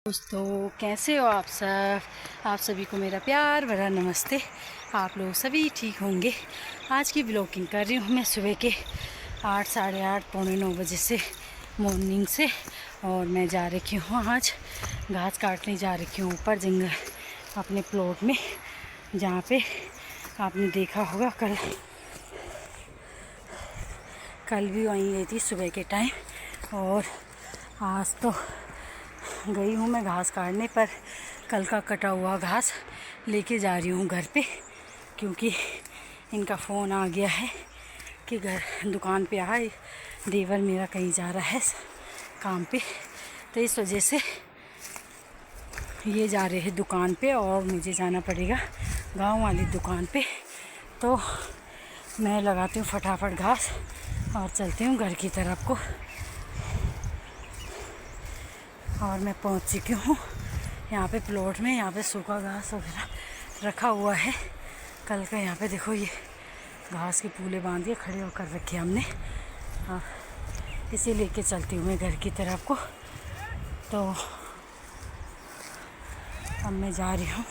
दोस्तों कैसे हो आप सब। आप सभी को मेरा प्यार भरा नमस्ते। आप लोग सभी ठीक होंगे। आज की ब्लॉगिंग कर रही हूँ मैं सुबह के 8, साढ़े 8, पौने 9 बजे से मॉर्निंग से। और मैं जा रखी हूँ आज घास काटने जा रखी हूँ ऊपर जंगल अपने प्लॉट में, जहाँ पे आपने देखा होगा कल भी वहीं गई थी सुबह के टाइम। और आज तो गई हूँ मैं घास काटने, पर कल का कटा हुआ घास लेके जा रही हूँ घर पे, क्योंकि इनका फ़ोन आ गया है कि घर दुकान पे आए, देवर मेरा कहीं जा रहा है काम पे, तो इस वजह से ये जा रहे हैं दुकान पे और मुझे जाना पड़ेगा गांव वाली दुकान पे। तो मैं लगाती हूँ फटाफट घास और चलती हूँ घर की तरफ को। और मैं पहुंच चुकी हूँ यहाँ पे प्लॉट में। यहाँ पे सूखा घास वगैरह रखा हुआ है कल का। यहाँ पे देखो ये घास के पूले बांध के खड़े होकर रखे हमने, इसे लेके चलती हूँ मैं घर की तरफ को। तो अब मैं जा रही हूँ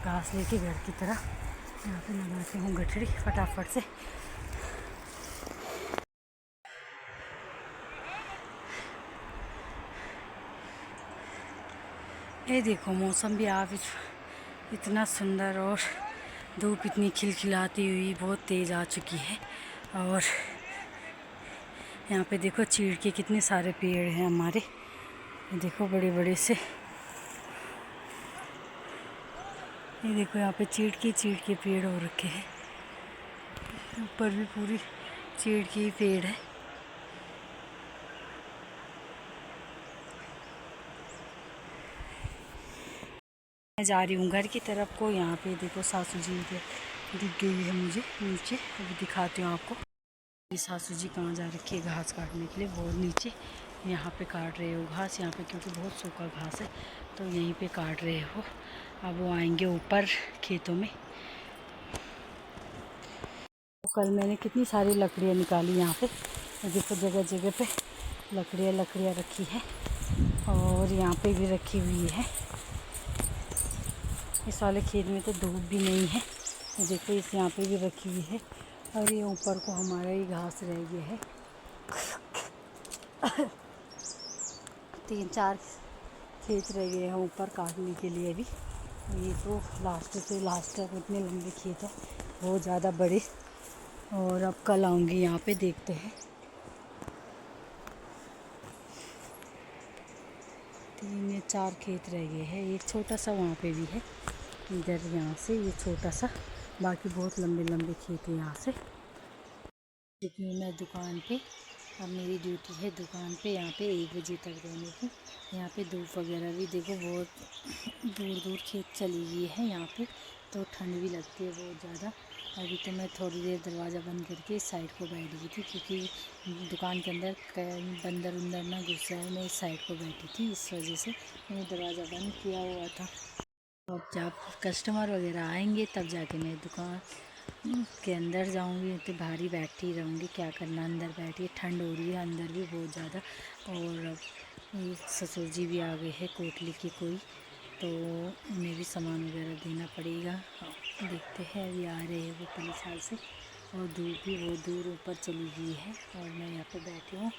घास लेके घर की तरफ। यहाँ पे लगाती हूँ गठड़ी फटाफट से। ये देखो मौसम भी आप इतना सुंदर और धूप इतनी खिलखिलाती हुई बहुत तेज़ आ चुकी है। और यहाँ पे देखो चीड़ के कितने सारे पेड़ हैं हमारे, देखो बड़े बड़े से। ये देखो यहाँ पे चीड़ के पेड़ हो रखे हैं, ऊपर भी पूरी चीड़ की ही पेड़ है। मैं जा रही हूँ घर की तरफ को। यहाँ पे देखो सासू जी दिख गई है मुझे नीचे, अभी दिखाती हूँ आपको। ये सासू जी कहाँ जा रखी है घास काटने के लिए, वो नीचे यहाँ पे काट रहे हो घास यहाँ पे, क्योंकि बहुत सूखा घास है तो यहीं पे काट रहे हो। अब वो आएंगे ऊपर खेतों में। तो कल मैंने कितनी सारी लकड़ियाँ निकाली यहाँ पे, देखो जगह जगह पे लकड़ियाँ रखी है और यहाँ पे भी रखी हुई है। इस वाले खेत में तो धूप भी नहीं है, देखो इस यहाँ पे भी रखी हुई है। और ये ऊपर को हमारा ही घास रह गया है 3-4 खेत रह गए हैं ऊपर काटने के लिए भी। ये तो लास्ट से लास्ट तक इतने लंबे खेत हैं, बहुत ज़्यादा बड़े। और अब कल आऊँगी यहाँ पे, देखते हैं। 3 या 4 खेत रह गए हैं, एक छोटा सा वहाँ पे भी है इधर, यहाँ से ये छोटा सा, बाकी बहुत लंबे लंबे खेत हैं यहाँ से। लेकिन मैं दुकान पे, अब मेरी ड्यूटी है दुकान पे यहाँ पे 1 बजे तक रहने की। यहाँ पे धूप वगैरह भी देखो बहुत दूर दूर खेत चली गई है यहाँ पे, तो ठंड भी लगती है बहुत ज़्यादा। अभी तो मैं थोड़ी देर दरवाज़ा बंद करके इस साइड को बैठ गई थी, क्योंकि दुकान के अंदर बंदर उंदर ना घुस जाए, मैं इस साइड को बैठी थी, इस वजह से मैंने दरवाज़ा बंद किया हुआ था। अब जब कस्टमर वगैरह आएंगे तब जाके मैं दुकान के अंदर जाऊंगी, तो बाहर ही बैठी रहूँगी, क्या करना अंदर बैठी, ठंड हो रही है अंदर भी बहुत ज़्यादा। और ये ससुर जी भी आ गए हैं कोटली की कोई, तो उन्हें भी सामान वगैरह देना पड़ेगा। देखते हैं, अभी आ रहे हैं वो पुलिस हाल से। और धूप भी बहुत दूर ऊपर चली गई है और मैं यहाँ पे बैठी हूँ।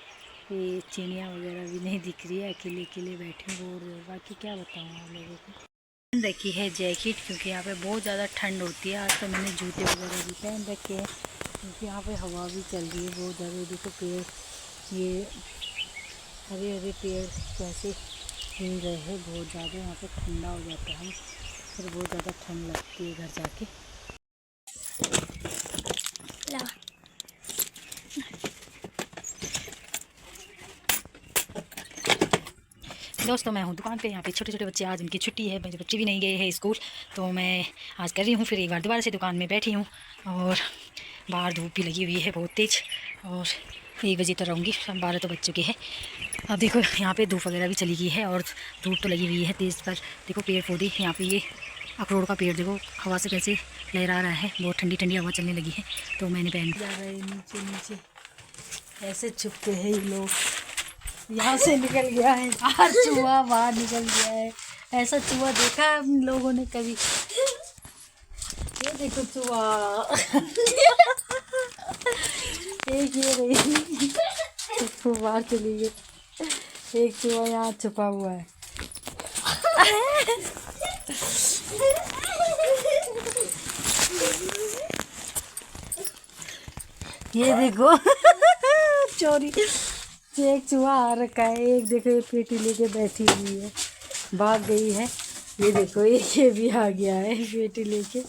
ये चिड़ियाँ वगैरह भी नहीं दिख रही है, अकेले अकेले बैठी हूँ। और बाकी क्या बताऊँ आप लोगों को। रखी है जैकेट, क्योंकि यहाँ पे बहुत ज़्यादा ठंड होती है। आज तो मैंने जूते वगैरह भी पहन रखे हैं, क्योंकि यहाँ पे हवा भी चल रही है बहुत ज़्यादा। देखो पेड़, ये हरे हरे पेड़ कैसे हिल रहे हैं बहुत ज़्यादा। यहाँ पे ठंडा हो जाता है, फिर बहुत ज़्यादा ठंड लगती है घर जाके। दोस्तों मैं हूँ दुकान पे। यहाँ पे छोटे छोटे बच्चे, आज उनकी छुट्टी है, मेरे बच्चे भी नहीं गए हैं स्कूल, तो मैं आज कर रही हूँ फिर एक बार दोबारा से दुकान में बैठी हूँ। और बाहर धूप भी लगी हुई है बहुत तेज़, और 1 बजे तक रहूँगी, 12 तो बज चुके हैं। अब देखो यहाँ पे धूप वगैरह भी चली गई है और धूप तो लगी हुई है तेज़। पर देखो पेड़ पौधे, यहाँ पे ये अखरोट का पेड़ देखो हवा से कैसे लहरा रहा है, बहुत ठंडी ठंडी हवा चलने लगी है। तो मैंने पहन जा रहा है नीचे नीचे, ऐसे छुपते हैं ये लोग, यहाँ से निकल गया है बाहर, चूहा बाहर निकल गया है। ऐसा चूहा देखा है हम लोगों ने कभी? ये देखो चूहा। एक ये रही, इसको बाहर चली गई। एक चूहा यहाँ छुपा हुआ है। ये देखो चोरी, एक चूहा आ रखा है। एक देखो ये पेटी लेके बैठी हुई है, भाग गई है। ये देखो एक ये भी आ गया है पेटी लेके,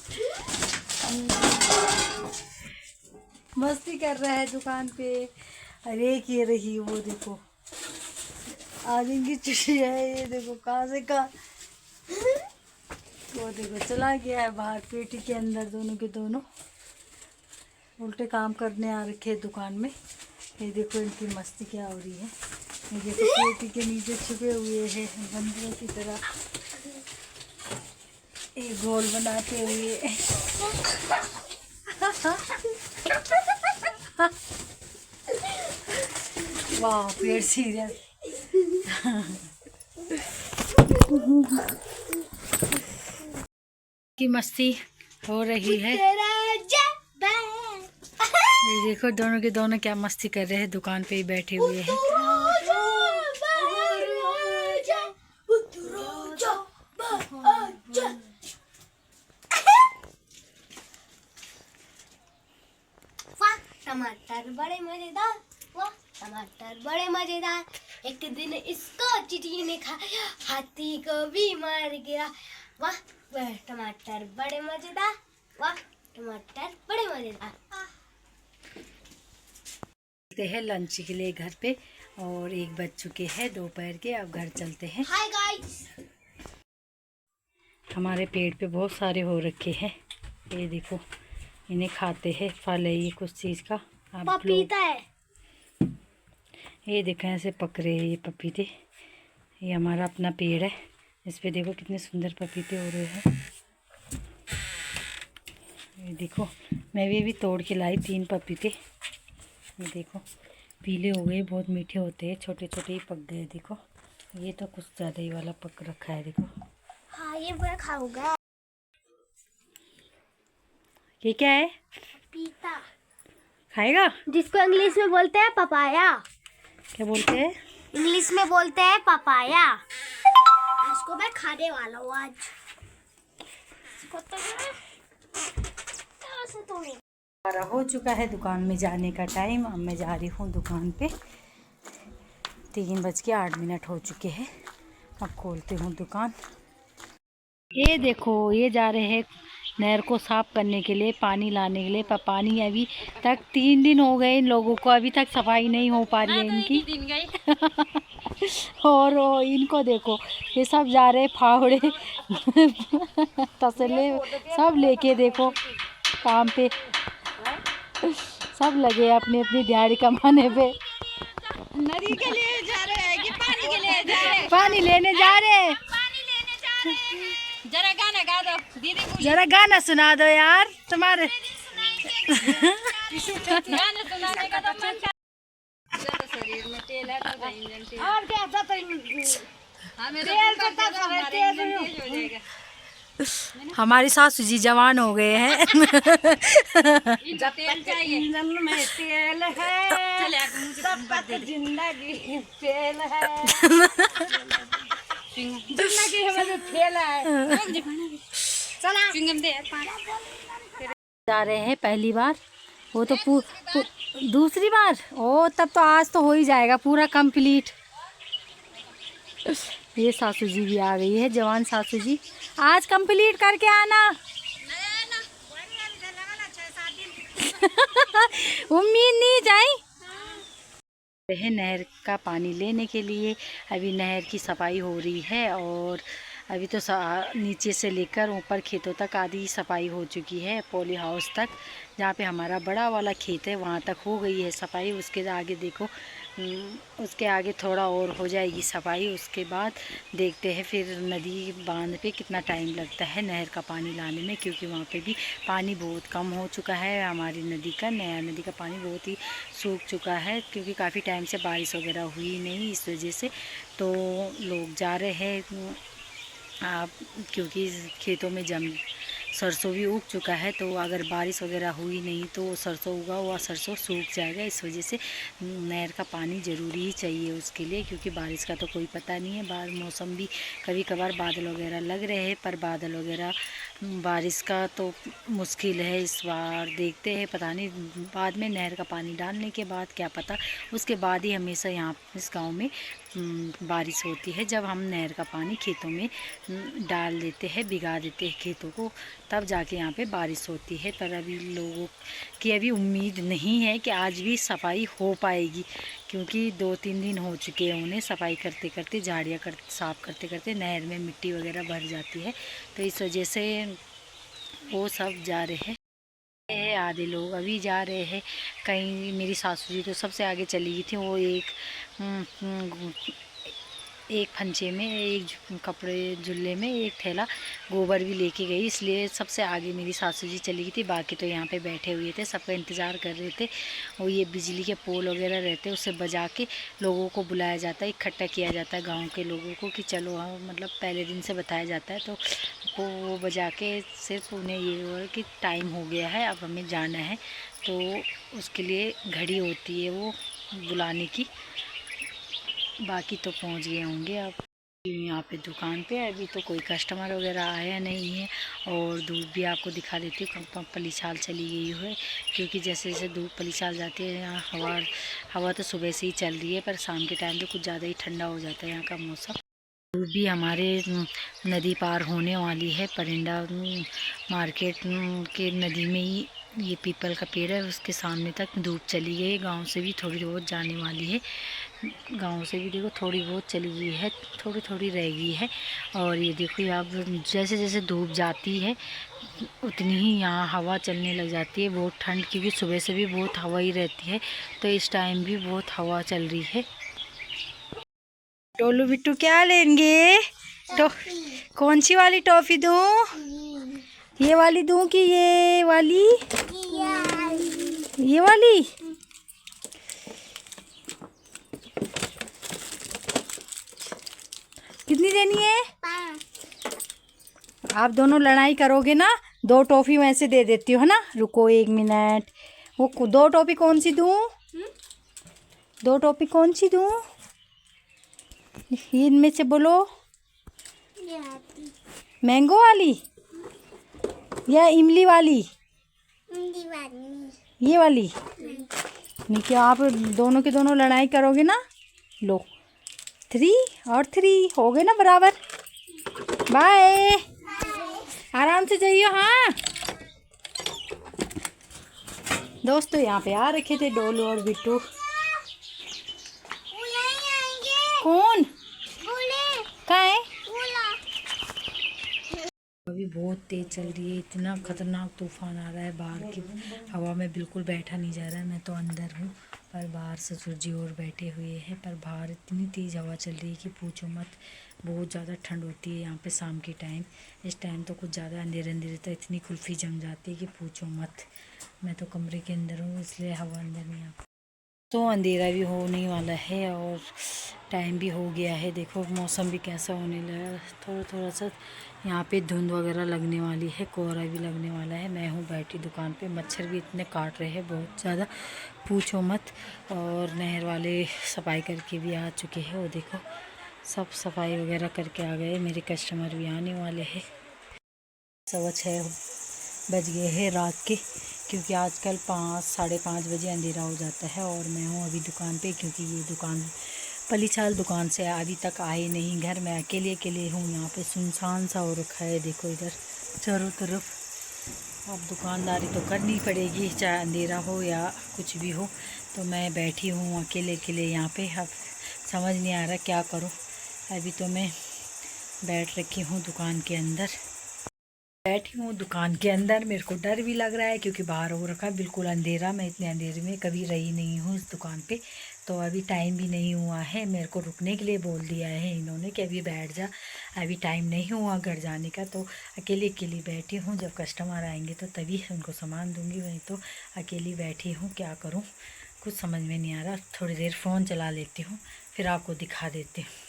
मस्ती कर रहा है दुकान पे। अरे एक ये रही, वो देखो आज इनकी छुट्टी है। ये देखो कहाँ से कहाँ, वो देखो चला गया है बाहर पेटी के अंदर। दोनों के दोनों उल्टे काम करने आ रखे दुकान में। ये देखो इनकी मस्ती क्या हो रही है। ये देखो पेटी के नीचे छुपे हुए हैं बंदरों की तरह, एक गोल बनाते हुए। वाह पेड़ सीरियस। की मस्ती हो रही है। ये देखो दोनों के दोनों क्या मस्ती कर रहे हैं, दुकान पे ही बैठे हुए हैं। टमाटर बड़े मजेदार, वाह टमाटर बड़े मजेदार। एक दिन इसको चींटी ने खाया, हाथी को भी मार गिरा। वाह वह टमाटर बड़े मजेदार, वाह टमाटर बड़े मजेदार। चलते हैं लंच के लिए घर पे, और 1 बज चुके हैं दोपहर के। अब घर चलते हैं। हाय गाइस, हमारे पेड़ पे बहुत सारे हो रखे हैं। ये देखो इन्हें खाते हैं, फल है ये कुछ चीज़ का। अब पपीता है। ये देखो ऐसे पक रहे हैं ये पपीते। ये हमारा अपना पेड़ है, इस पे देखो कितने सुंदर पपीते हो रहे हैं। ये देखो मैं भी अभी तोड़ के लाई 3 पपीते। ये देखो पीले हो गए, बहुत मीठे होते हैं। छोटे छोटे ही पक गए। देखो ये तो कुछ ज़्यादा ही वाला पक रखा है। देखो हाँ ये मैं खाऊंगा। ये क्या है? पपीता, खाएगा? जिसको इंग्लिश में बोलते हैं पपाया। क्या बोलते हैं? इंग्लिश में बोलते हैं पपाया। इसको मैं खाने वाला हूँ आज। इसको तो हमारा हो चुका है दुकान में जाने का टाइम। अब मैं जा रही हूँ दुकान पे। 3:08 हो चुके हैं। अब खोलती हूँ दुकान। ये देखो ये जा रहे हैं नहर को साफ करने के लिए, पानी लाने के लिए। पर पानी अभी तक 3 दिन हो गए इन लोगों को, अभी तक सफाई नहीं हो पा रही है इनकी। और इनको देखो ये सब जा रहे फावड़े तसले सब लेके देखो काम पे, सब लगे अपनी अपनी दिहाड़ी कमाने पे। नदी के लिए जा रहे हैं कि पानी के लिए जा रहे हैं? पानी लेने जा रहे हैं। जरा गाना गा दो दीदी को, जरा गाना सुना दो यार तुम्हारे। गाना सुनाने का तो मन कर। शरीर में तेल है तो इंजन तेल, और क्या था तो हमें तेल तो तब हमारे इंजन तेज हो जाएगा। हमारी सासू जी जवान हो गए हैं। इनका तेल चाहिए, इंजन में तेल है, तब तक जिंदगी फेल है। जिंदगी हमें फेल है। चला चिंगम दे जा रहे हैं पहली बार, वो तो दूसरी बार। ओ तब तो आज तो हो ही जाएगा पूरा कंप्लीट। ये सासू जी भी आ गई है, जवान सासू जी। आज कंप्लीट करके आना। उम्मीद नहीं जाए है नहर का पानी लेने के लिए। अभी नहर की सफाई हो रही है, और अभी तो नीचे से लेकर ऊपर खेतों तक आधी सफाई हो चुकी है। पॉली हाउस तक, जहाँ पे हमारा बड़ा वाला खेत है, वहाँ तक हो गई है सफाई। उसके आगे देखो उसके आगे थोड़ा और हो जाएगी सफाई। उसके बाद देखते हैं फिर नदी बांध पे कितना टाइम लगता है नहर का पानी लाने में, क्योंकि वहाँ पे भी पानी बहुत कम हो चुका है। हमारी नदी का, नया नदी का पानी बहुत ही सूख चुका है, क्योंकि काफ़ी टाइम से बारिश वगैरह हुई नहीं, इस वजह से तो लोग जा रहे हैं क्योंकि खेतों में सरसों भी उग चुका है। तो अगर बारिश वगैरह हुई नहीं तो सरसों उगा हुआ सरसों सूख जाएगा। इस वजह से नहर का पानी ज़रूरी ही चाहिए उसके लिए, क्योंकि बारिश का तो कोई पता नहीं है। बाहर मौसम भी कभी कभार बादल वगैरह लग रहे हैं, पर बादल वगैरह बारिश का तो मुश्किल है इस बार। देखते हैं, पता नहीं बाद में नहर का पानी डालने के बाद क्या पता, उसके बाद ही हमेशा यहाँ इस गाँव में बारिश होती है। जब हम नहर का पानी खेतों में डाल देते हैं, भिगा देते हैं खेतों को, तब जाके यहाँ पे बारिश होती है। पर अभी लोगों की अभी उम्मीद नहीं है कि आज भी सफाई हो पाएगी, क्योंकि 2-3 दिन हो चुके हैं उन्हें सफाई करते करते, झाड़ियाँ साफ़ करते करते नहर में मिट्टी वगैरह भर जाती है। तो इस वजह से वो सब जा रहे हैं। आधे लोग अभी जा रहे हैं कहीं। मेरी सासू जी तो सबसे आगे चली गई थी। वो एक फंचे में, एक कपड़े जुल्ले में एक थैला गोबर भी लेके गई, इसलिए सबसे आगे मेरी सासू जी चली गई थी। बाकी तो यहाँ पे बैठे हुए थे, सबका इंतज़ार कर रहे थे। और ये बिजली के पोल वगैरह रहते हैं, उससे बजा के लोगों को बुलाया जाता है, इकट्ठा किया जाता है गांव के लोगों को कि चलो, हाँ मतलब पहले दिन से बताया जाता है। तो वो बजा के सिर्फ उन्हें ये हुआ कि टाइम हो गया है, अब हमें जाना है। तो उसके लिए घड़ी होती है वो बुलाने की। बाकी तो पहुंच गए होंगे। अब यहाँ पे दुकान पे अभी तो कोई कस्टमर वगैरह आया नहीं है। और धूप भी आपको दिखा देती हूँ, पलीछाल चली गई है, क्योंकि जैसे जैसे धूप पलीछाल जाती है यहाँ हवा तो सुबह से ही चल रही है, पर शाम के टाइम तो कुछ ज़्यादा ही ठंडा हो जाता है यहाँ का मौसम। धूप भी हमारे नदी पार होने वाली है। परिंदा मार्केट के नदी में ही ये पीपल का पेड़ है, उसके सामने तक धूप चली गई। गांव से भी थोड़ी बहुत जाने वाली है, गांव से भी देखो थोड़ी बहुत चली गई है, थोड़ी थोड़ी रह गई है। और ये देखो अब जैसे जैसे धूप जाती है उतनी ही यहाँ हवा चलने लग जाती है। बहुत ठंड, क्योंकि सुबह से भी बहुत हवा ही रहती है, तो इस टाइम भी बहुत हवा चल रही है। टोलू बिट्टू क्या लेंगे? तो कौन सी वाली टॉफ़ी दूँ? ये वाली दूँ कि ये वाली? ये वाली। कितनी देनी है? आप दोनों लड़ाई करोगे ना, 2 टॉफ़ी वैसे दे देती हो ना। रुको 1 मिनट। वो 2 टॉफ़ी कौन सी दूँ? 2 टॉफ़ी कौन सी दूँ? इनमें से बोलो। मैंगो वाली या इमली वाली? ये वाली नहीं। क्या आप दोनों के दोनों लड़ाई करोगे ना? लो 3 और 3 हो गए ना बराबर। बाय, आराम से जाइए। हाँ दोस्तों, यहाँ पे आ रखे थे डोलू और बिट्टू। कौन? कहाँ है? अभी बहुत तेज़ चल रही है, इतना ख़तरनाक तूफ़ान आ रहा है। बाहर की हवा में बिल्कुल बैठा नहीं जा रहा है। मैं तो अंदर हूँ, पर बाहर ससुर जी और बैठे हुए हैं। पर बाहर इतनी तेज़ हवा चल रही है कि पूछो मत। बहुत ज़्यादा ठंड होती है यहाँ पे शाम के टाइम। इस टाइम तो कुछ ज़्यादा अंधेरे अंधेरे तो इतनी कुल्फ़ी जम जाती है कि पूछो मत। मैं तो कमरे के अंदर हूँ, इसलिए हवा अंदर नहीं आती। तो अंधेरा भी होने वाला है और टाइम भी हो गया है। देखो मौसम भी कैसा होने लगा। थोड़ा थोड़ा सा यहाँ पे धुंध वगैरह लगने वाली है, कोहरा भी लगने वाला है। मैं हूँ बैठी दुकान पे, मच्छर भी इतने काट रहे हैं बहुत ज़्यादा, पूछो मत। और नहर वाले सफाई करके भी आ चुके हैं। वो देखो सब सफाई वगैरह करके आ गए। मेरे कस्टमर भी आने वाले हैं। 6:15 बज गए हैं रात के, क्योंकि आजकल 5 साढ़े 5 बजे अंधेरा हो जाता है। और मैं हूँ अभी दुकान पे, क्योंकि ये दुकान पलीछाल दुकान से अभी तक आए नहीं। घर में अकेले हूँ। यहाँ पे सुनसान सा हो रखा है, देखो इधर चारों तरफ। अब दुकानदारी तो करनी पड़ेगी, चाहे अंधेरा हो या कुछ भी हो। तो मैं बैठी हूँ अकेले यहाँ पे। अब समझ नहीं आ रहा क्या करूँ। अभी तो मैं बैठ रखी हूँ दुकान के अंदर, बैठी हूँ दुकान के अंदर। मेरे को डर भी लग रहा है, क्योंकि बाहर हो रखा है बिल्कुल अंधेरा। मैं इतने अंधेरे में कभी रही नहीं हूँ इस दुकान पे, तो तो अभी टाइम भी नहीं हुआ है। मेरे को रुकने के लिए बोल दिया है इन्होंने कि अभी बैठ जा, अभी टाइम नहीं हुआ घर जाने का। तो अकेली अकेली बैठी हूँ, जब कस्टमर आएंगे तो तभी उनको सामान दूँगी, वहीं तो अकेली बैठी हूँ। क्या करूँ कुछ समझ में नहीं आ रहा। थोड़ी देर फ़ोन चला लेती हूँ, फिर आपको दिखा देती हूँ।